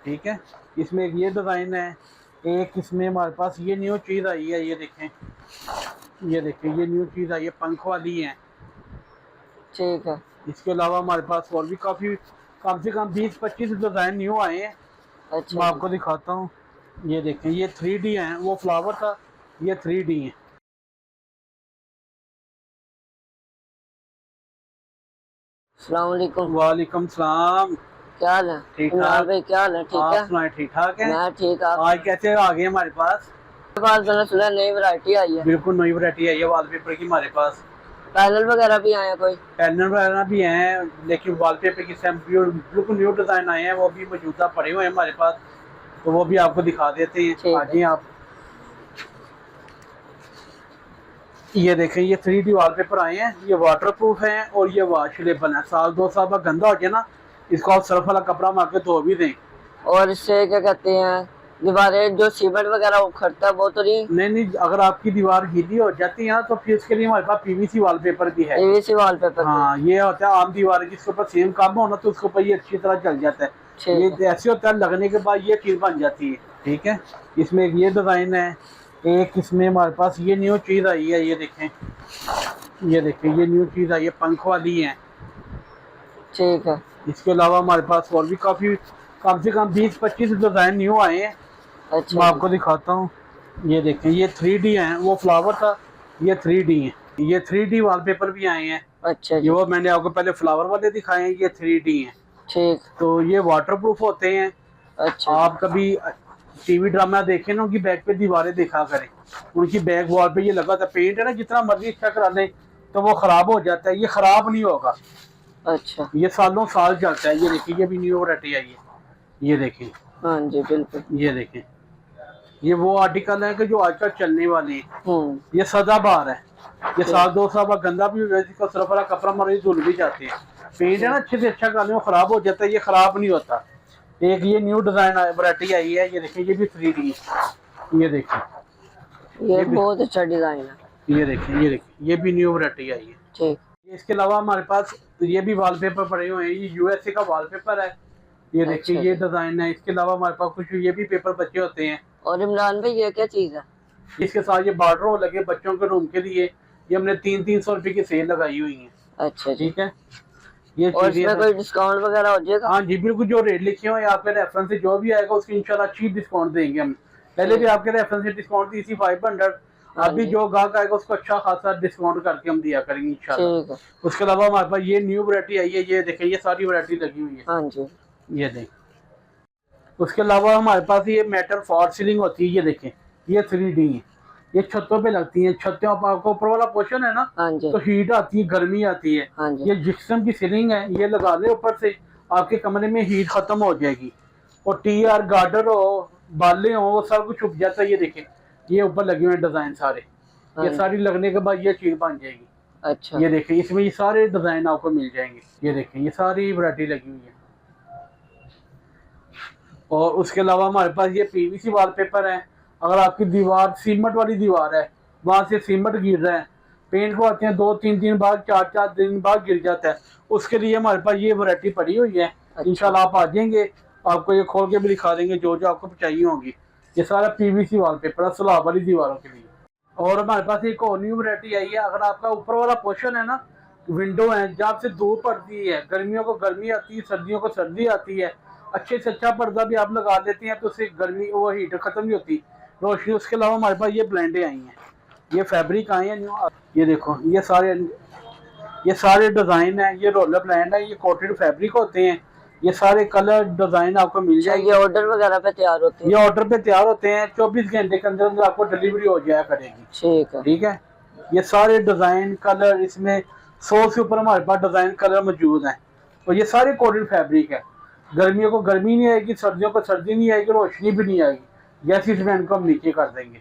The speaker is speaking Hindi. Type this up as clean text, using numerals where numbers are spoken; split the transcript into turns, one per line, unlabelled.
ठीक है। इसमें एक ये डिज़ाइन है, एक इसमें हमारे पास ये न्यू चीज़ आई है, ये देखें, ये देखें, ये न्यू चीज़ आई है, पंख वाली है।
ठीक है।
इसके अलावा हमारे पास और भी काफ़ी कम से कम 20-25 डिज़ाइन न्यू आए हैं। मैं
अच्छा जी।
आपको दिखाता हूँ। ये देखें, ये 3D हैं, वो फ्लावर था, ये 3D है।
अस्सलाम वालेकुम।
वालेकुम सलाम।
क्या हाल है
ठीक
इमरान
ठाक।
भाई, क्या हाल है? ठीक
आप
है।
सुनाए, ठीक ठाक है?
मैं ठीक। आप
आज कैसे आ गए हमारे पास?
मैंने सुना नई वैरायटी आई है।
बिल्कुल नई वैरायटी आई है वॉलपेपर की हमारे पास।
पैनल वगैरह भी आए हैं कोई?
पैनल वगैरह भी हैं, लेकिन वॉलपेपर की बिल्कुल न्यू डिज़ाइन आए हैं, वो भी मौजूदा पड़े हुए हैं हमारे पास, तो वो भी आपको दिखा देते हैं।
ठीक
आ
है।
जाइए आप। ये देखें, ये 3D वॉलपेपर आए हैं, ये वाटर प्रूफ हैं और ये वॉशेबल है। साल 2 साल बाद गंदा हो जाए ना, इसको आप सर्फ वाला कपड़ा मार के धो भी दें।
और इससे क्या कहते हैं, दीवारें जो सीमेंट वगैरह उखड़ता है वो तो नहीं?
नहीं, अगर आपकी दीवार गीली हो जाती है ना, तो फिर उसके लिए हमारे पास PVC वॉलपेपर भी है।
पीवीसी वॉलपेपर भी?
हाँ, ये होता है आम दीवार जिसके ऊपर सेम काम हो ना, तो उसके ऊपर ये अच्छी तरह चल जाता है। ये
ठीक है।
ऐसे होता है, लगने के बाद ये चीज़ बन जाती है। ठीक है। इसमें एक ये डिज़ाइन है, एक इसमें हमारे पास ये न्यू चीज़ आई है, ये देखें, ये देखें, ये न्यू चीज़ आई है, पंख वाली है।
ठीक है।
इसके अलावा हमारे पास और भी काफ़ी कम से कम 20-25 डिज़ाइन न्यू आए हैं।
अच्छा
मैं
जी।
आपको दिखाता हूँ। ये देखें, ये 3D हैं, वो फ्लावर था, ये 3D है। ये 3D वॉलपेपर भी आए हैं।
अच्छा
ये
जी।
वो मैंने आपको पहले फ्लावर वाले दिखाए हैं, ये 3D हैं।
ठीक।
तो ये वाटर प्रूफ होते हैं।
अच्छा
आप कभी TV ड्रामा देखें ना, उनकी बैक पे दीवारें देखा करें, उनकी बैक वॉल पे ये लगा था पेंट है ना, जितना मर्जी अच्छा करा लें तो वो ख़राब हो जाता है, ये ख़राब नहीं होगा,
अच्छा।
ये सालों साल चलता है। ये देखिए, ये भी न्यू वैरायटी आई है, ये देखें,
हाँ जी बिल्कुल।
ये देखें, ये वो आर्टिकल है कि जो आजकल चलने वाले हैं। ये सदाबहार है, ये साल 2 साल बाद गंदा भी हो जाए, इसका सरफ वाला कपड़ा मर धुल भी जाते हैं। पेंट है ना, अच्छे से अच्छा करा लें, वो ख़राब हो जाता है, ये ख़राब नहीं होता। एक ये न्यू डिज़ाइन वैरायटी आई है, ये देखिए, ये भी 3D है। ये देखिए,
ये बहुत अच्छा डिजाइन है।
ये देखिए, ये देखिए, ये भी न्यू वैरायटी आई है।
ठीक।
इसके अलावा हमारे पास ये भी वॉलपेपर पड़े हुए हैं, ये USA का वॉलपेपर है। ये देखिए,
अच्छा
ये
जी।
डिज़ाइन है। इसके अलावा हमारे पास कुछ ये भी पेपर बचे होते हैं।
और इमरान भाई ये क्या चीज़ है?
इसके साथ ये बॉर्डर हो लगे बच्चों के रूम के लिए, ये हमने 300 रुपये की सेल लगाई हुई है।
अच्छा जी।
ठीक है। ये
और इसमें कोई डिस्काउंट वगैरह हो जाएगा?
हाँ जी बिल्कुल, जो रेट लिखे हुए हैं आपके रेफरेंस से जो भी आएगा उसकी इंशाल्लाह अच्छी डिस्काउंट देंगे हम। पहले भी आपके रेफरेंस से डिस्काउंट दी थी 500। अभी जो गाहक आएगा उसको अच्छा खासा डिस्काउंट करके हम दिया करेंगे इंशाल्लाह।
ठीक है।
उसके अलावा हमारे पास ये न्यू वैरायटी आई है, ये देखें, ये सारी वैरायटी लगी हुई है।
हाँ जी।
ये देखें। उसके अलावा हमारे पास ये मेटल फॉर सीलिंग होती है, ये देखें, ये 3D है, ये छतों पे लगती है। छतों पर आपको ऊपर वाला पोर्शन है ना,
हाँ जी।
तो हीट आती है, गर्मी आती है।
हाँ जी।
ये जिप्सम की सीलिंग है, ये लगा ले ऊपर से, आपके कमरे में हीट खत्म हो जाएगी। और TR गार्डर हो, बाले हो, वो सब कुछ छुप जाता है। ये देखें, ये ऊपर लगे हुए हैं डिजाइन सारे,
हाँ
ये
जी।
सारी लगने के बाद ये चीज बन जाएगी।
अच्छा।
ये देखें, इसमें ये सारे डिजाइन आपको मिल जाएंगे। ये देखें, ये सारी वैरायटी लगी हुई है। और उसके अलावा हमारे पास ये PVC वॉलपेपर है। अगर आपकी दीवार सीमेंट वाली दीवार है, वहाँ से सीमेंट गिर रहा है, पेंट को आते हैं 2-3 दिन बाद, 4-4 दिन बाद गिर जाता है, उसके लिए हमारे पास ये वैरायटी पड़ी हुई है।
अच्छा।
इंशाल्लाह आप आ जाएंगे, आपको ये खोल के भी दिखा देंगे जो जो आपको चाहिए होगी। ये सारा PVC वॉलपेपर है स्लैब वाली दीवारों के लिए। और हमारे पास एक और न्यू वैरायटी आई है। अगर आपका ऊपर वाला पोर्शन है ना, विंडो है, जहाँ से धूप पड़ती है, गर्मियों को गर्मी आती है, सर्दियों को सर्दी आती है, अच्छे से अच्छा पर्दा भी आप लगा देते हैं तो उससे गर्मी वो हीट खत्म नहीं होती, रोशनी। उसके अलावा हमारे पास ये ब्लेंडें आई हैं, ये फैब्रिक आए हैं न्यू। ये देखो, ये सारे डिज़ाइन है, ये रोलर ब्लेंड है, ये कोटेड फैब्रिक होते हैं। ये सारे कलर डिज़ाइन आपको मिल जाएंगे।
ये ऑर्डर वगैरह पे तैयार होते हैं?
ये ऑर्डर पे तैयार होते हैं, 24 घंटे के अंदर अंदर आपको डिलीवरी हो जाया करेगी।
ठीक है।
ठीक है। ये सारे डिज़ाइन कलर, इसमें 100 से ऊपर हमारे पास डिज़ाइन कलर मौजूद हैं। और ये सारे कोटेड फैब्रिक है, गर्मियों को गर्मी नहीं आएगी, सर्दियों को सर्दी नहीं आएगी, रोशनी भी नहीं आएगी। गैस सीमेंट को हम नीचे कर देंगे।